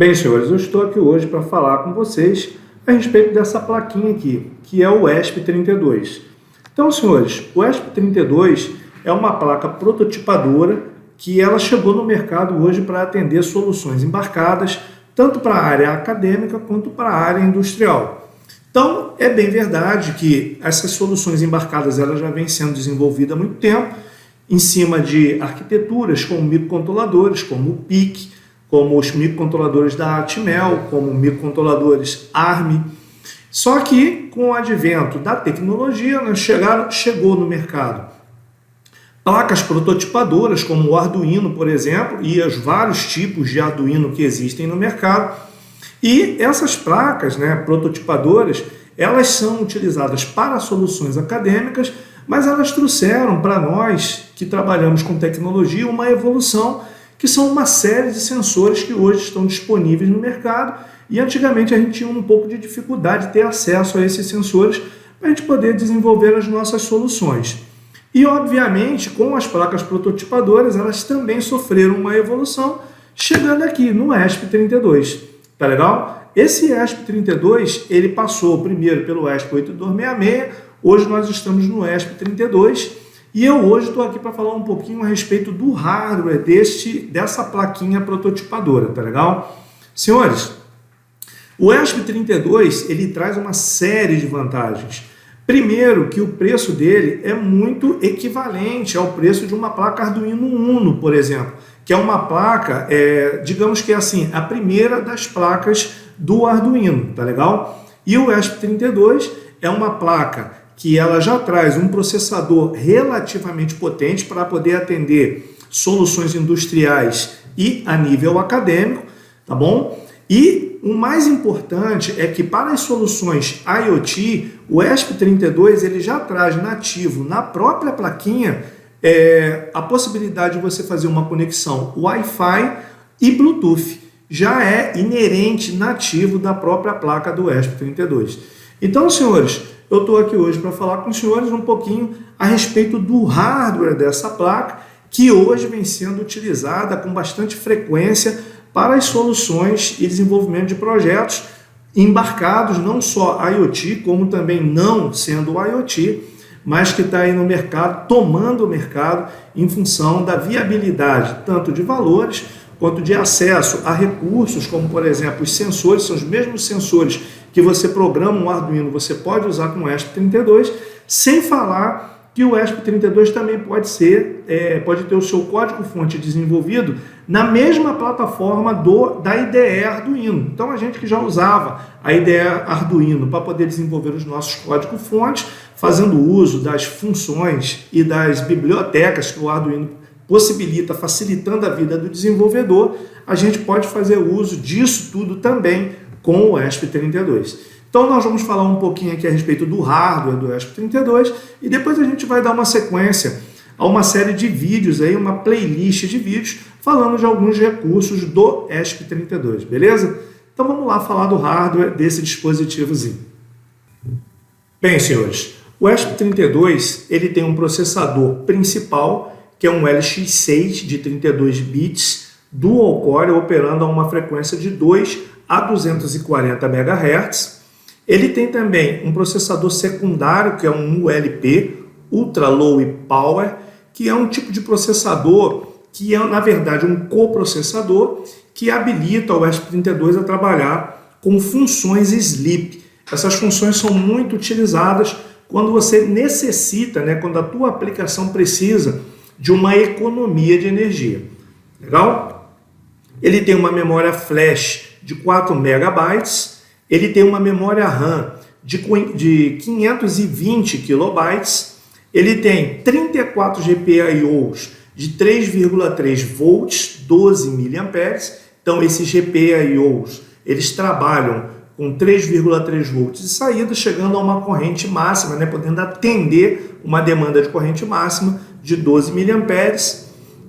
Bem, senhores, eu estou aqui hoje para falar com vocês a respeito dessa plaquinha aqui, que é o ESP32. Então, senhores, o ESP32 é uma placa prototipadora que ela chegou no mercado hoje para atender soluções embarcadas, tanto para a área acadêmica quanto para a área industrial. Então, é bem verdade que essas soluções embarcadas elas já vêm sendo desenvolvidas há muito tempo, em cima de arquiteturas como microcontroladores, como o PIC, como os microcontroladores da Atmel, como microcontroladores ARM. Só que, com o advento da tecnologia, chegou no mercado placas prototipadoras, como o Arduino, por exemplo, e os vários tipos de Arduino que existem no mercado. E essas placas, prototipadoras, elas são utilizadas para soluções acadêmicas, mas elas trouxeram para nós, que trabalhamos com tecnologia, uma evolução, que são uma série de sensores que hoje estão disponíveis no mercado, e antigamente a gente tinha um pouco de dificuldade de ter acesso a esses sensores para a gente poder desenvolver as nossas soluções. E, obviamente, com as placas prototipadoras, elas também sofreram uma evolução, chegando aqui no ESP32. Tá legal? Esse ESP32, ele passou primeiro pelo ESP8266, hoje nós estamos no ESP32, e eu hoje estou aqui para falar um pouquinho a respeito do hardware dessa plaquinha prototipadora, tá legal? Senhores, o ESP32 ele traz uma série de vantagens. Primeiro, que o preço dele é muito equivalente ao preço de uma placa Arduino Uno, por exemplo, que é uma placa, digamos que é assim, a primeira das placas do Arduino, tá legal? E o ESP32 é uma placa que ela já traz um processador relativamente potente para poder atender soluções industriais e a nível acadêmico, tá bom? E o mais importante é que para as soluções IoT, o ESP32 ele já traz nativo na própria plaquinha a possibilidade de você fazer uma conexão Wi-Fi e Bluetooth. Já é inerente, nativo da própria placa do ESP32. Então, senhores, eu estou aqui hoje para falar com os senhores um pouquinho a respeito do hardware dessa placa, que hoje vem sendo utilizada com bastante frequência para as soluções e desenvolvimento de projetos embarcados, não só IoT, como também não sendo IoT, mas que está aí no mercado, tomando o mercado em função da viabilidade, tanto de valores, quanto de acesso a recursos, como por exemplo os sensores, são os mesmos sensores que você programa um Arduino, você pode usar com o ESP32, sem falar que o ESP32 também pode ter o seu código-fonte desenvolvido na mesma plataforma da IDE Arduino. Então a gente que já usava a IDE Arduino para poder desenvolver os nossos códigos-fontes, fazendo uso das funções e das bibliotecas que o Arduino possibilita, facilitando a vida do desenvolvedor, a gente pode fazer uso disso tudo também com o ESP32. Então nós vamos falar um pouquinho aqui a respeito do hardware do ESP32 e depois a gente vai dar uma sequência a uma série de vídeos, aí, uma playlist de vídeos falando de alguns recursos do ESP32, beleza? Então vamos lá falar do hardware desse dispositivozinho. Bem, senhores, o ESP32 ele tem um processador principal, que é um LX6 de 32 bits, dual core, operando a uma frequência de 2 a 240 MHz. Ele tem também um processador secundário, que é um ULP, Ultra Low Power, que é um tipo de processador que é, na verdade, um coprocessador que habilita o ESP32 a trabalhar com funções sleep. Essas funções são muito utilizadas quando você necessita, quando a tua aplicação precisa de uma economia de energia. Legal? Ele tem uma memória flash de 4 MB, ele tem uma memória RAM de 520 KB, ele tem 34 GPIOs de 3,3 volts, 12 mA. Então esses GPIOs, eles trabalham com 3,3 volts de saída, chegando a uma corrente máxima, podendo atender uma demanda de corrente máxima de 12 mA.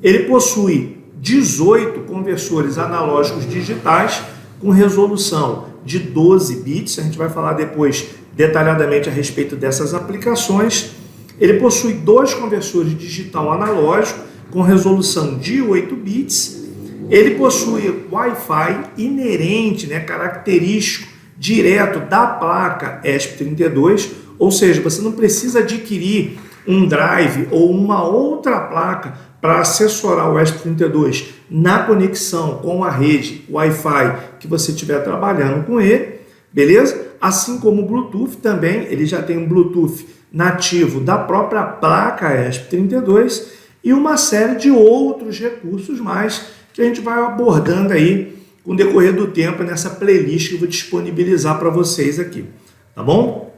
Ele possui 18 conversores analógicos digitais com resolução de 12 bits, a gente vai falar depois detalhadamente a respeito dessas aplicações. Ele possui 2 conversores digital analógico com resolução de 8 bits Ele possui Wi-Fi inerente, né, característico, direto da placa ESP32, ou seja, você não precisa adquirir um drive ou uma outra placa para assessorar o ESP32 na conexão com a rede Wi-Fi que você estiver trabalhando com ele, beleza? Assim como o Bluetooth também, ele já tem um Bluetooth nativo da própria placa ESP32 e uma série de outros recursos mais que a gente vai abordando aí com o decorrer do tempo nessa playlist que eu vou disponibilizar para vocês aqui, tá bom?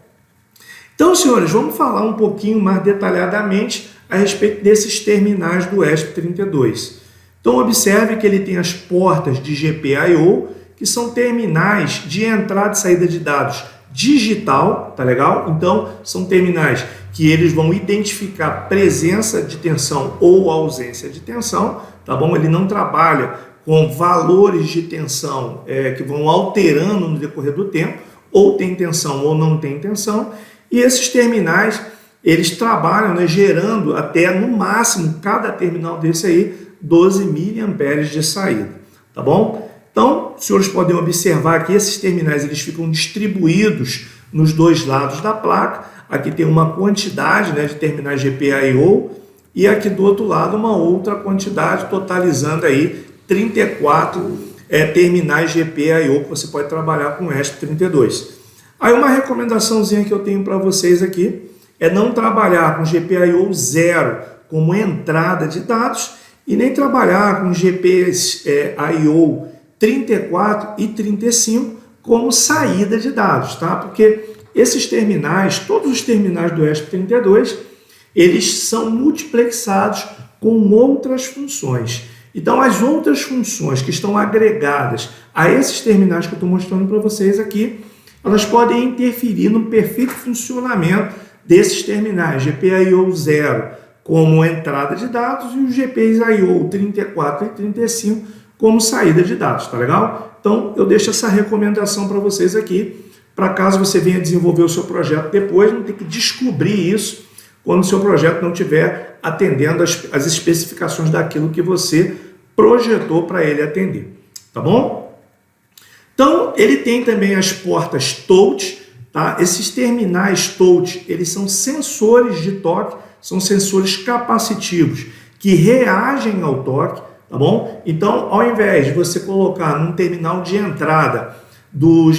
Então, senhores, vamos falar um pouquinho mais detalhadamente a respeito desses terminais do ESP32. Então, observe que ele tem as portas de GPIO, que são terminais de entrada e saída de dados digital, tá legal? Então, são terminais que eles vão identificar presença de tensão ou ausência de tensão, tá bom? Ele não trabalha com valores de tensão que vão alterando no decorrer do tempo, ou tem tensão ou não tem tensão, e esses terminais, eles trabalham, né, gerando até, no máximo, cada terminal desse aí, 12 mA de saída, tá bom? Então, os senhores podem observar que esses terminais eles ficam distribuídos nos dois lados da placa. Aqui tem uma quantidade, né, de terminais GPIO e aqui do outro lado uma outra quantidade, totalizando aí 34 terminais GPIO que você pode trabalhar com o ESP32. Aí uma recomendaçãozinha que eu tenho para vocês aqui é não trabalhar com GPIO 0 como entrada de dados e nem trabalhar com GPIO 34 e 35 como saída de dados, tá? Porque esses terminais, todos os terminais do ESP32, eles são multiplexados com outras funções. Então, as outras funções que estão agregadas a esses terminais que eu estou mostrando para vocês aqui, elas podem interferir no perfeito funcionamento desses terminais GPIO 0 como entrada de dados e os GPIO 34 e 35 como saída de dados, tá legal? Então, eu deixo essa recomendação para vocês aqui, para caso você venha desenvolver o seu projeto depois, não tem que descobrir isso quando o seu projeto não estiver atendendo as especificações daquilo que você projetou para ele atender, tá bom? Então, ele tem também as portas touch, tá? Esses terminais touch, eles são sensores de toque, são sensores capacitivos que reagem ao toque, tá bom? Então, ao invés de você colocar num terminal de entrada de um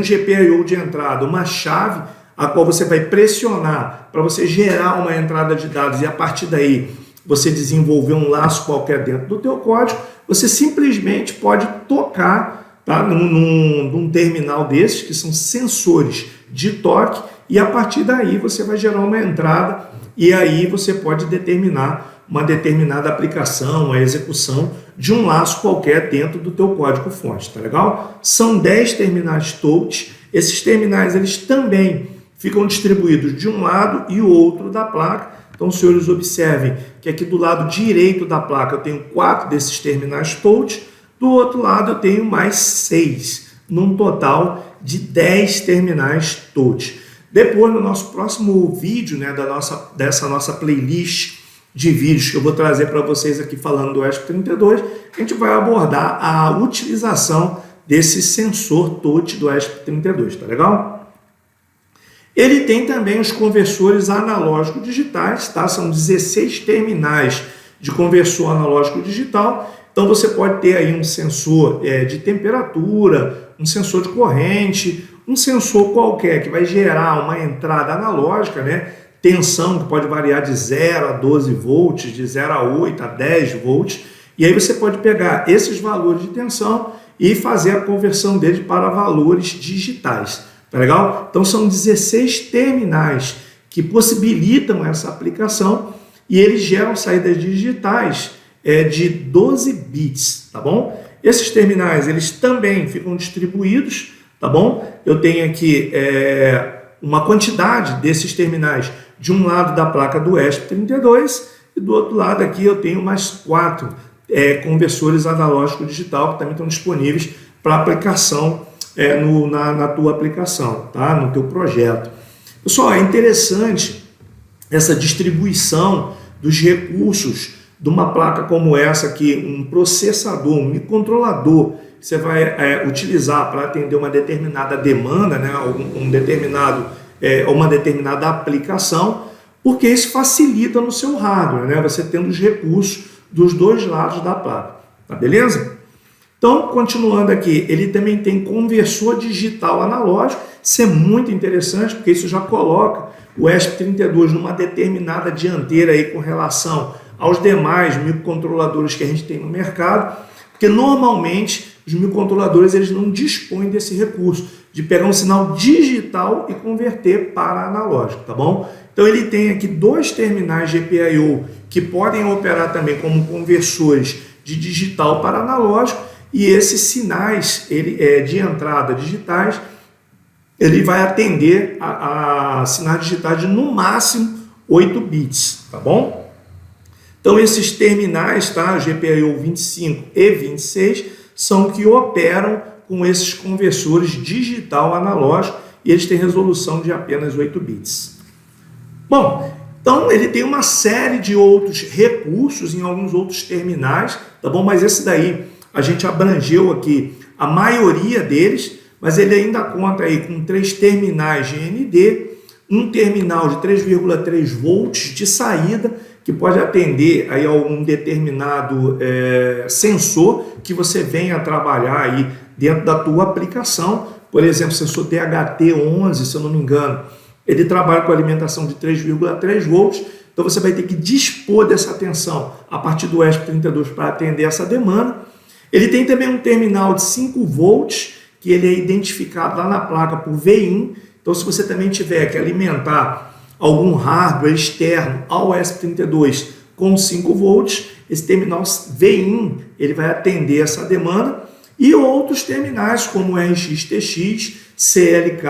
GPIO de entrada uma chave a qual você vai pressionar para você gerar uma entrada de dados e a partir daí você desenvolver um laço qualquer dentro do teu código, você simplesmente pode tocar, tá, num terminal desses, que são sensores de toque, e a partir daí você vai gerar uma entrada e aí você pode determinar uma determinada aplicação, a execução de um laço qualquer dentro do teu código-fonte, tá legal? São 10 terminais touch. Esses terminais eles também ficam distribuídos de um lado e o outro da placa. Então, os senhores observem que aqui do lado direito da placa eu tenho 4 desses terminais touch, do outro lado eu tenho mais 6, num total de 10 terminais touch. Depois, no nosso próximo vídeo, né, dessa nossa playlist de vídeos que eu vou trazer para vocês aqui falando do ESP32, a gente vai abordar a utilização desse sensor touch do ESP32, tá legal? Ele tem também os conversores analógico digitais, tá? São 16 terminais de conversor analógico digital. Então você pode ter aí um sensor de temperatura, um sensor de corrente, um sensor qualquer que vai gerar uma entrada analógica, né? Tensão que pode variar de 0 a 12 volts, de 0 a 8 a 10 volts, e aí você pode pegar esses valores de tensão e fazer a conversão deles para valores digitais, tá legal? Então são 16 terminais que possibilitam essa aplicação e eles geram saídas digitais de 12 bits, tá bom? Esses terminais, eles também ficam distribuídos, tá bom? Eu tenho aqui uma quantidade desses terminais de um lado da placa do ESP32 e do outro lado aqui eu tenho mais 4 conversores analógico digital que também estão disponíveis para aplicação na tua aplicação, tá? No teu projeto. Pessoal, é interessante essa distribuição dos recursos de uma placa como essa aqui, um processador, um microcontrolador, que você vai utilizar para atender uma determinada demanda, né, uma determinada aplicação, porque isso facilita no seu hardware, né, você tendo os recursos dos dois lados da placa, tá beleza? Então, continuando aqui, ele também tem conversor digital analógico, isso é muito interessante, porque isso já coloca o ESP32 numa determinada dianteira aí com relação aos demais microcontroladores que a gente tem no mercado, porque normalmente os microcontroladores eles não dispõem desse recurso, de pegar um sinal digital e converter para analógico, tá bom? Então ele tem aqui dois terminais GPIO que podem operar também como conversores de digital para analógico, e esses sinais de entrada digitais, ele vai atender a sinais digitais de no máximo 8 bits, tá bom? Então esses terminais, tá, GPIO 25 e 26, são que operam com esses conversores digital analógico e eles têm resolução de apenas 8 bits. Bom, então ele tem uma série de outros recursos em alguns outros terminais, tá bom? Mas esse daí a gente abrangeu aqui a maioria deles, mas ele ainda conta aí com 3 terminais GND, um terminal de 3,3 volts de saída, que pode atender aí a um determinado sensor que você venha a trabalhar aí dentro da tua aplicação. Por exemplo, sensor DHT11, se eu não me engano, ele trabalha com alimentação de 3,3 volts, então você vai ter que dispor dessa tensão a partir do ESP32 para atender essa demanda. Ele tem também um terminal de 5 volts, que ele é identificado lá na placa por VIN. Então, se você também tiver que alimentar algum hardware externo ao ESP32 com 5 volts, esse terminal VIN ele vai atender essa demanda. E outros terminais, como o RX-TX, CLK.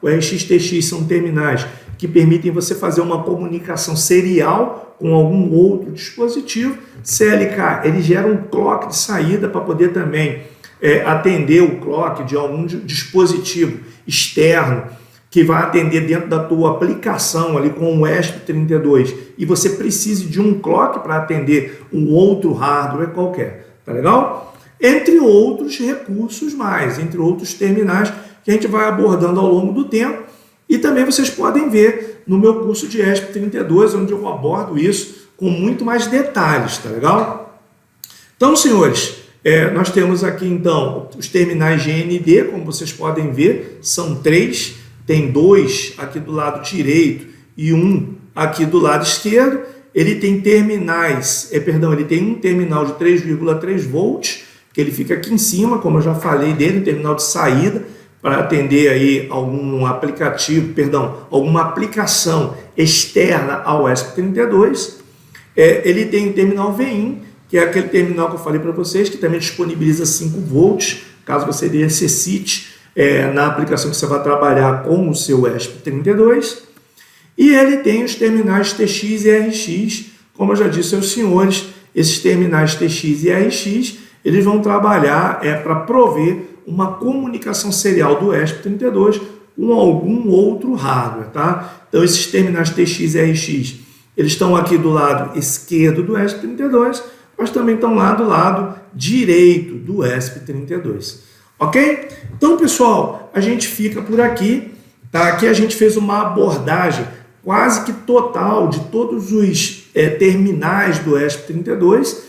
O RX-TX são terminais que permitem você fazer uma comunicação serial com algum outro dispositivo. CLK, ele gera um clock de saída para poder também atender o clock de algum dispositivo externo que vai atender dentro da tua aplicação ali com o ESP32 e você precise de um clock para atender um outro hardware qualquer, tá legal? Entre outros recursos mais, entre outros terminais que a gente vai abordando ao longo do tempo. E também vocês podem ver no meu curso de ESP32, onde eu abordo isso com muito mais detalhes, tá legal? Então, senhores, nós temos aqui então os terminais GND, como vocês podem ver, são 3, tem 2 aqui do lado direito e 1 aqui do lado esquerdo. Ele tem terminais, ele tem um terminal de 3,3 volts, que ele fica aqui em cima, como eu já falei dele, um terminal de saída, para atender aí alguma aplicação externa ao ESP32. Ele tem o terminal VIN, que é aquele terminal que eu falei para vocês, que também disponibiliza 5 volts, caso você necessite na aplicação que você vai trabalhar com o seu ESP32. E ele tem os terminais TX e RX, como eu já disse aos senhores, esses terminais TX e RX, eles vão trabalhar para prover uma comunicação serial do ESP32 com algum outro hardware, tá? Então, esses terminais TX e RX, eles estão aqui do lado esquerdo do ESP32, mas também estão lá do lado direito do ESP32, ok? Então, pessoal, a gente fica por aqui, tá? Aqui a gente fez uma abordagem quase que total de todos os terminais do ESP32.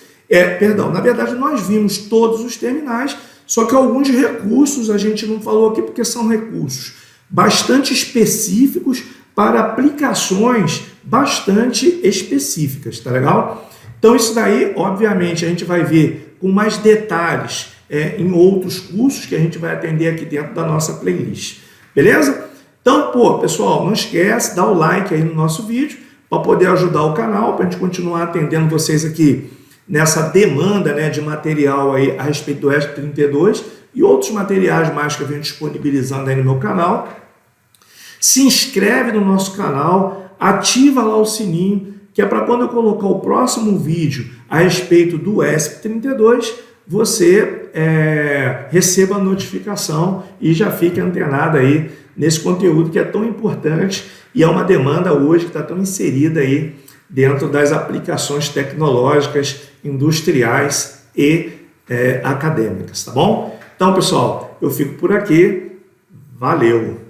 Na verdade, nós vimos todos os terminais, só que alguns recursos a gente não falou aqui porque são recursos bastante específicos para aplicações bastante específicas, tá legal? Então isso daí, obviamente, a gente vai ver com mais detalhes em outros cursos que a gente vai atender aqui dentro da nossa playlist, beleza? Então, pessoal, não esquece, dá o like aí no nosso vídeo para poder ajudar o canal, para a gente continuar atendendo vocês aqui nessa demanda, né, de material aí a respeito do ESP32 e outros materiais mais que eu venho disponibilizando aí no meu canal. Se inscreve no nosso canal, ativa lá o sininho, que é para quando eu colocar o próximo vídeo a respeito do ESP32, você receba a notificação e já fique antenado aí nesse conteúdo que é tão importante e é uma demanda hoje que está tão inserida aí dentro das aplicações tecnológicas, industriais e acadêmicas, tá bom? Então, pessoal, eu fico por aqui. Valeu!